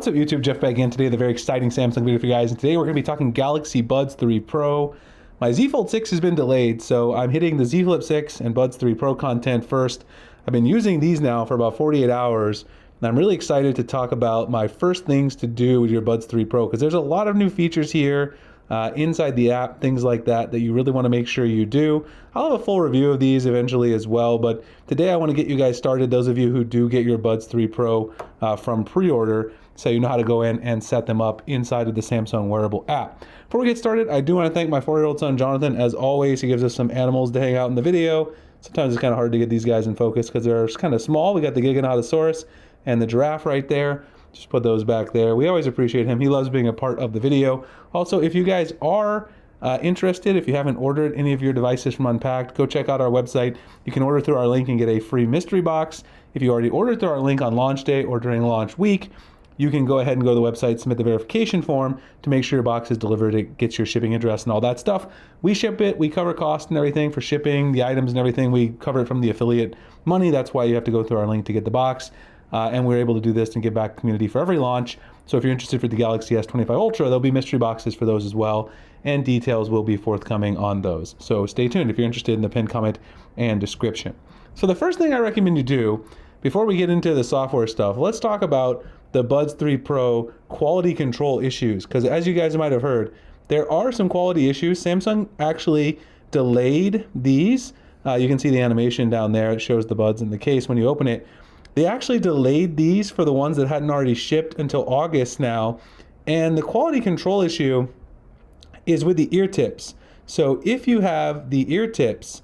What's up YouTube, Jeff back again today with a very exciting Samsung video for you guys, and today we're going to be talking Galaxy Buds 3 Pro. My Z Fold 6 has been delayed, so I'm hitting the Z Flip 6 and Buds 3 Pro content first. I've been using these now for about 48 hours, and I'm really excited to talk about my first things to do with your Buds 3 Pro, because there's a lot of new features here inside the app, things like that you really want to make sure you do. I'll have a full review of these eventually as well, but today I want to get you guys started, those of you who do get your Buds 3 Pro from pre-order, so you know how to go in and set them up inside of the Samsung wearable app. Before we get started, I do want to thank my 4-year-old son Jonathan. As always, he gives us some animals to hang out in the video. Sometimes it's kind of hard to get these guys in focus because they're kind of small. We got the Giganotosaurus and the giraffe right there. Just put those back there. We always appreciate him. He loves being a part of the video. Also, if you guys are interested, if you haven't ordered any of your devices from Unpacked, go check out our website. You can order through our link and get a free mystery box. If you already ordered through our link on launch day or during launch week, you can go ahead and go to the website, submit the verification form to make sure your box is delivered. It gets your shipping address and all that stuff. We ship it. We cover cost and everything for shipping, the items and everything. We cover it from the affiliate money. That's why you have to go through our link to get the box. And we're able to do this and give back to the community for every launch. So if you're interested for the Galaxy S25 Ultra, there'll be mystery boxes for those as well, and details will be forthcoming on those. So stay tuned if you're interested in the pinned comment and description. So the first thing I recommend you do before we get into the software stuff, let's talk about the Buds 3 Pro quality control issues, because as you guys might have heard, there are some quality issues. Samsung actually delayed these. You can see the animation down there. It shows the buds in the case when you open it. They actually delayed these for the ones that hadn't already shipped until August now. And the quality control issue is with the ear tips. So if you have the ear tips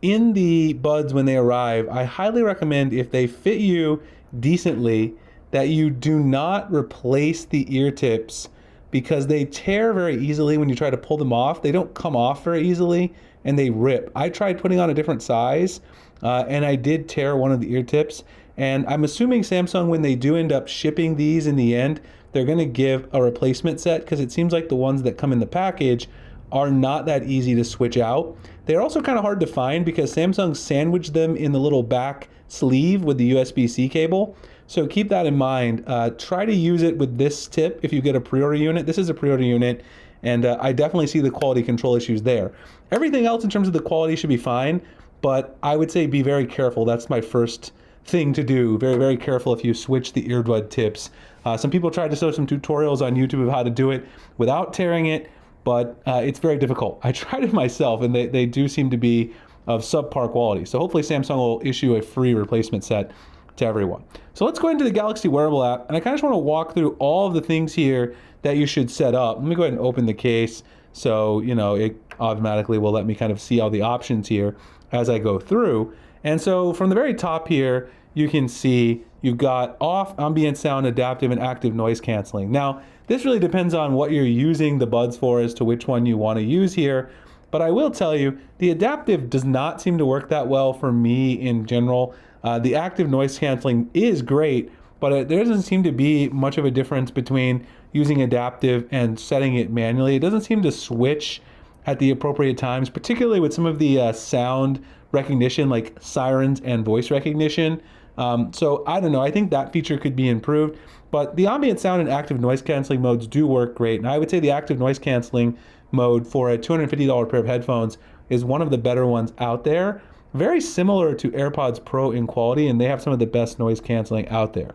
in the buds when they arrive, I highly recommend, if they fit you decently, that you do not replace the ear tips, because they tear very easily when you try to pull them off. They don't come off very easily and they rip. I tried putting on a different size and I did tear one of the ear tips. And I'm assuming Samsung, when they do end up shipping these in the end, they're going to give a replacement set, because it seems like the ones that come in the package are not that easy to switch out. They're also kind of hard to find because Samsung sandwiched them in the little back sleeve with the USB-C cable. So keep that in mind. Try to use it with this tip if you get a pre-order unit. This is a pre-order unit, and I definitely see the quality control issues there. Everything else in terms of the quality should be fine, but I would say be very careful. That's my first thing to do. Very, very careful if you switch the earbud tips. Some people tried to show some tutorials on YouTube of how to do it without tearing it, but it's very difficult. I tried it myself, and they do seem to be of subpar quality. So hopefully Samsung will issue a free replacement set to everyone. So let's go into the Galaxy Wearable app, and I kind of just want to walk through all of the things here that you should set up. Let me go ahead and open the case, so you know it automatically will let me kind of see all the options here as I go through. And so from the very top here, you can see you've got off, ambient sound, adaptive, and active noise canceling. Now, this really depends on what you're using the buds for as to which one you want to use here. But I will tell you, the adaptive does not seem to work that well for me in general. The active noise canceling is great, but there doesn't seem to be much of a difference between using adaptive and setting it manually. It doesn't seem to switch at the appropriate times, particularly with some of the sound recognition like sirens and voice recognition. So I don't know, I think that feature could be improved, but the ambient sound and active noise canceling modes do work great. And I would say the active noise canceling mode for a $250 pair of headphones is one of the better ones out there. Very similar to AirPods Pro in quality, and they have some of the best noise canceling out there.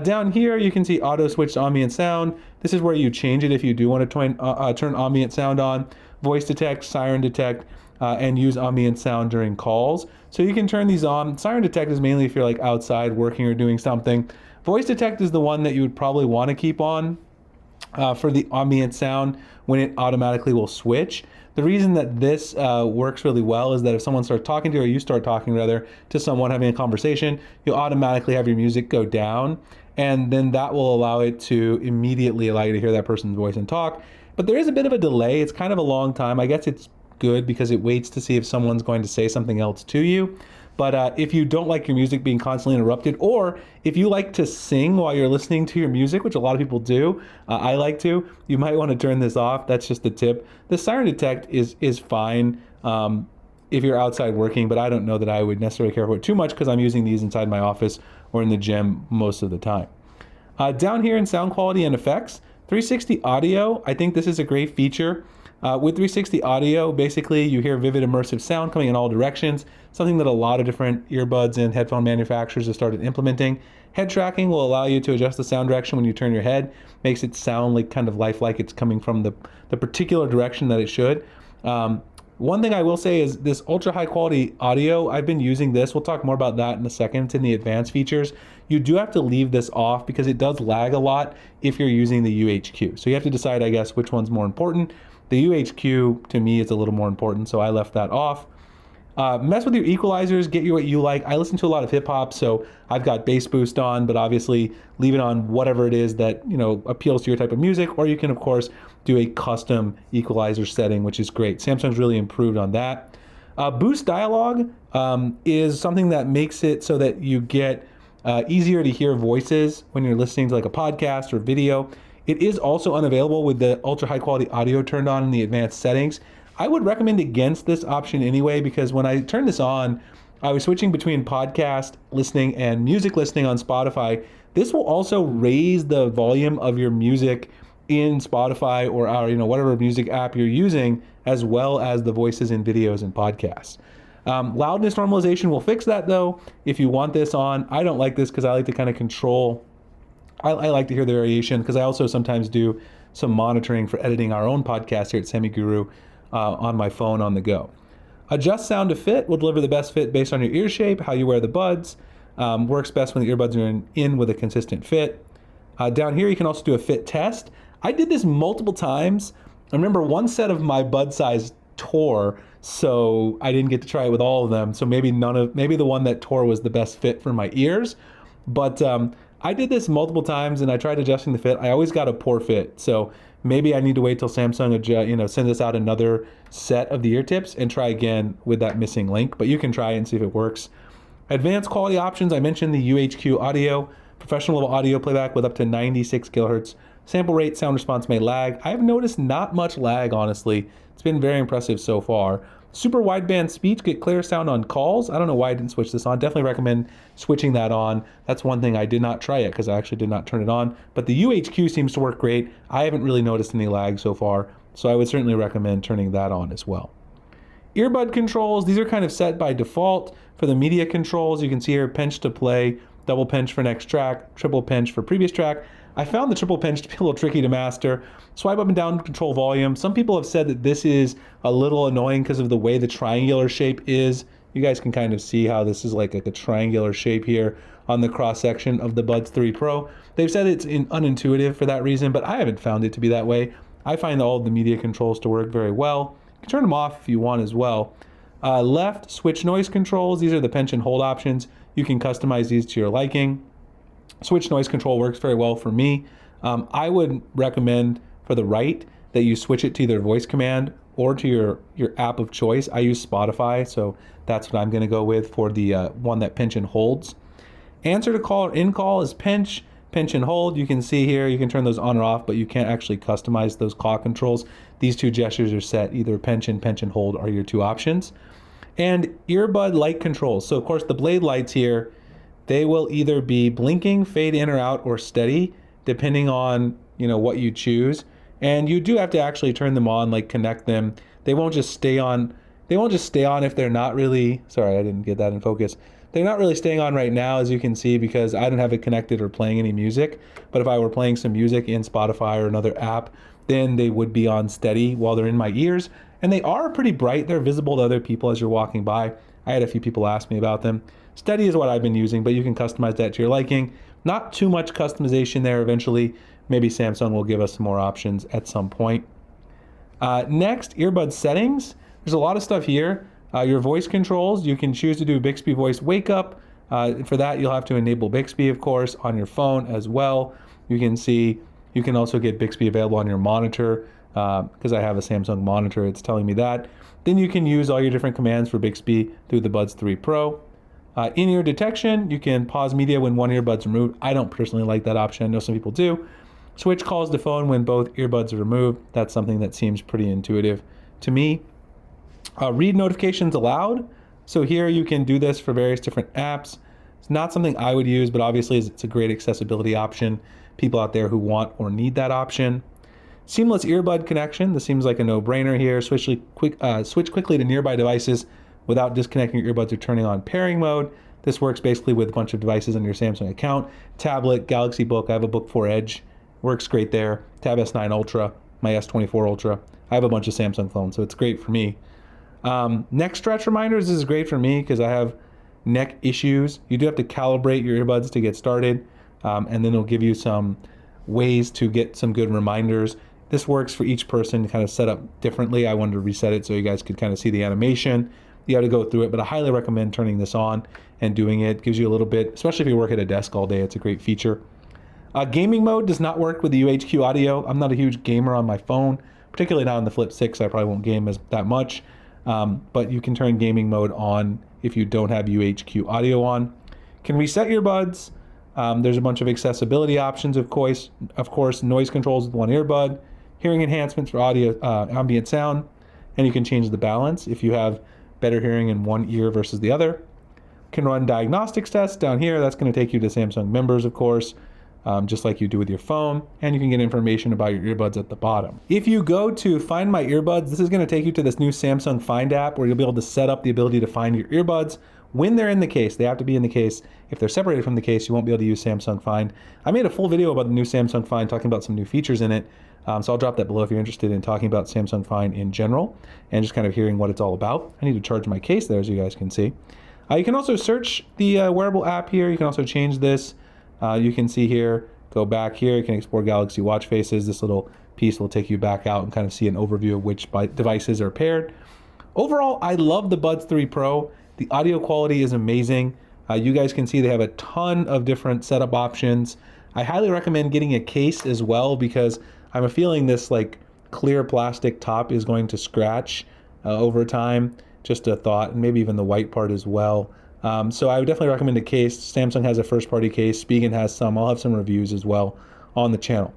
Down here, you can see auto switch to ambient sound. This is where you change it if you do want to turn ambient sound on. Voice detect, siren detect, and use ambient sound during calls. So you can turn these on. Siren detect is mainly if you're like outside working or doing something. Voice detect is the one that you would probably want to keep on for the ambient sound when it automatically will switch. The reason that this works really well is that if someone starts talking to you, or you start talking rather to someone having a conversation, you'll automatically have your music go down, and then that will allow it to immediately allow you to hear that person's voice and talk. But there is a bit of a delay. It's kind of a long time. I guess it's good because it waits to see if someone's going to say something else to you. But if you don't like your music being constantly interrupted, or if you like to sing while you're listening to your music, which a lot of people do, I like to, you might want to turn this off. That's just a tip. The siren detect is fine if you're outside working, but I don't know that I would necessarily care for it too much because I'm using these inside my office or in the gym most of the time. Down here in sound quality and effects, 360 audio, I think this is a great feature. With 360 audio, basically you hear vivid immersive sound coming in all directions, something that a lot of different earbuds and headphone manufacturers have started implementing. Head tracking will allow you to adjust the sound direction when you turn your head, makes it sound like kind of lifelike it's coming from the particular direction that it should. One thing I will say is this ultra high quality audio, I've been using this. We'll talk more about that in a second. It's in the advanced features. You do have to leave this off because it does lag a lot if you're using the UHQ. So you have to decide, I guess, which one's more important. The UHQ to me is a little more important, so I left that off. Mess with your equalizers, get you what you like. I listen to a lot of hip hop, so I've got bass boost on, but obviously leave it on whatever it is that, you know, appeals to your type of music, or you can of course do a custom equalizer setting, which is great. Samsung's really improved on that. Boost dialogue is something that makes it so that you get easier to hear voices when you're listening to like a podcast or video. It is also unavailable with the ultra high quality audio turned on in the advanced settings. I would recommend against this option anyway, because when I turned this on, I was switching between podcast listening and music listening on Spotify. This will also raise the volume of your music in Spotify or whatever music app you're using, as well as the voices in videos and podcasts. Loudness normalization will fix that though. If you want this on, I don't like this because I like to kind of control. I like to hear the variation because I also sometimes do some monitoring for editing our own podcast here at SemiGuru on my phone on the go. Adjust sound to fit will deliver the best fit based on your ear shape, how you wear the buds. Works best when the earbuds are in with a consistent fit. Down here, you can also do a fit test. I did this multiple times. I remember one set of my bud size tore, so I didn't get to try it with all of them. So maybe the one that tore was the best fit for my ears. But I did this multiple times and I tried adjusting the fit. I always got a poor fit. So maybe I need to wait till Samsung sends us out another set of the ear tips and try again with that missing link. But you can try it and see if it works. Advanced quality options, I mentioned the UHQ audio, professional level audio playback with up to 96 kilohertz. Sample rate, sound response may lag. I've noticed not much lag, honestly. It's been very impressive so far. Super wideband speech, get clear sound on calls. I don't know why I didn't switch this on. Definitely recommend switching that on. That's one thing I did not try yet because I actually did not turn it on. But the UHQ seems to work great. I haven't really noticed any lag so far, so I would certainly recommend turning that on as well. Earbud controls, these are kind of set by default. For the media controls, you can see here pinch to play, double pinch for next track, triple pinch for previous track. I found the triple pinch to be a little tricky to master. Swipe up and down to control volume. Some people have said that this is a little annoying because of the way the triangular shape is. You guys can kind of see how this is like a triangular shape here on the cross section of the Buds 3 Pro. They've said it's unintuitive for that reason, but I haven't found it to be that way. I find all of the media controls to work very well. You can turn them off if you want as well. Left, switch noise controls. These are the pinch and hold options. You can customize these to your liking. Switch noise control works very well for me. I would recommend for the right that you switch it to either voice command or to your app of choice. I use Spotify, so that's what I'm going to go with for the one that pinch and holds. Answer to call or in call is pinch and hold. You can see here, you can turn those on or off, but you can't actually customize those call controls. These two gestures are set. Either pinch and hold are your two options. And earbud light controls. So of course the Blade lights here, they will either be blinking, fade in or out, or steady, depending on what you choose. And you do have to actually turn them on, like connect them. They won't just stay on. They won't just stay on if they're not really. Sorry, I didn't get that in focus. They're not really staying on right now, as you can see, because I don't have it connected or playing any music. But if I were playing some music in Spotify or another app, then they would be on steady while they're in my ears. And they are pretty bright. They're visible to other people as you're walking by. I had a few people ask me about them. Steady is what I've been using, but you can customize that to your liking. Not too much customization there eventually. Maybe Samsung will give us some more options at some point. Next, earbud settings. There's a lot of stuff here. Your voice controls, you can choose to do Bixby voice wake up. For that, you'll have to enable Bixby, of course, on your phone as well. You can see, you can also get Bixby available on your monitor because I have a Samsung monitor, it's telling me that. Then you can use all your different commands for Bixby through the Buds 3 Pro. In-ear detection, you can pause media when one earbud's removed. I don't personally like that option. I know some people do. Switch calls to phone when both earbuds are removed. That's something that seems pretty intuitive to me. Read notifications aloud. So here you can do this for various different apps. It's not something I would use, but obviously it's a great accessibility option. people out there who want or need that option. Seamless earbud connection. This seems like a no-brainer here. Switch quickly to nearby devices without disconnecting your earbuds or turning on pairing mode. This works basically with a bunch of devices on your Samsung account. Tablet, Galaxy Book. I have a Book 4 Edge. Works great there. Tab S9 Ultra, my S24 Ultra. I have a bunch of Samsung phones, so it's great for me. Neck stretch reminders. This is great for me because I have neck issues. You do have to calibrate your earbuds to get started, and then it'll give you some ways to get some good reminders. This works for each person, kind of set up differently. I wanted to reset it so you guys could kind of see the animation. You have to go through it, but I highly recommend turning this on and doing it. Gives you a little bit, especially if you work at a desk all day, it's a great feature. Gaming mode does not work with the UHQ audio. I'm not a huge gamer on my phone, particularly not on the Flip 6. I probably won't game that much, but you can turn gaming mode on if you don't have UHQ audio on. Can reset your buds. There's a bunch of accessibility options, of course, noise controls with one earbud, hearing enhancements for audio ambient sound, and you can change the balance if you have better hearing in one ear versus the other. Can run diagnostics tests down here. That's going to take you to Samsung members, of course, just like you do with your phone, and you can get information about your earbuds at the bottom. If you go to Find My Earbuds, this is going to take you to this new Samsung Find app where you'll be able to set up the ability to find your earbuds when they're in the case. They have to be in the case. If they're separated from the case, you won't be able to use Samsung Find. I made a full video about the new Samsung Find talking about some new features in it, so I'll drop that below if you're interested in talking about Samsung Find in general and just kind of hearing what it's all about. I need to charge my case there, as you guys can see. You can also search the wearable app here. You can also change this. You can see here, go back here, you can explore Galaxy Watch faces. This little piece will take you back out and kind of see an overview of which devices are paired. Overall, I love the Buds 3 Pro. The audio quality is amazing. You guys can see they have a ton of different setup options. I highly recommend getting a case as well because I'm a feeling this like clear plastic top is going to scratch over time. Just a thought, and maybe even the white part as well. So I would definitely recommend a case. Samsung has a first-party case. Spigen has some. I'll have some reviews as well on the channel.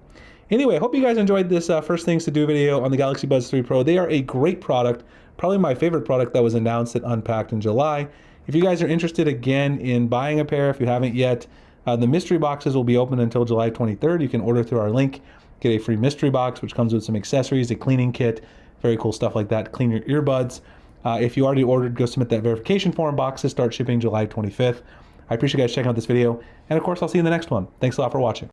Anyway, I hope you guys enjoyed this first things to do video on the Galaxy Buds 3 Pro. They are a great product, probably my favorite product that was announced at Unpacked in July. If you guys are interested again in buying a pair, if you haven't yet, the mystery boxes will be open until July 23rd. You can order through our link, get a free mystery box, which comes with some accessories, a cleaning kit, very cool stuff like that, clean your earbuds. If you already ordered, go submit that verification form. Boxes start shipping July 25th. I appreciate you guys checking out this video. And of course, I'll see you in the next one. Thanks a lot for watching.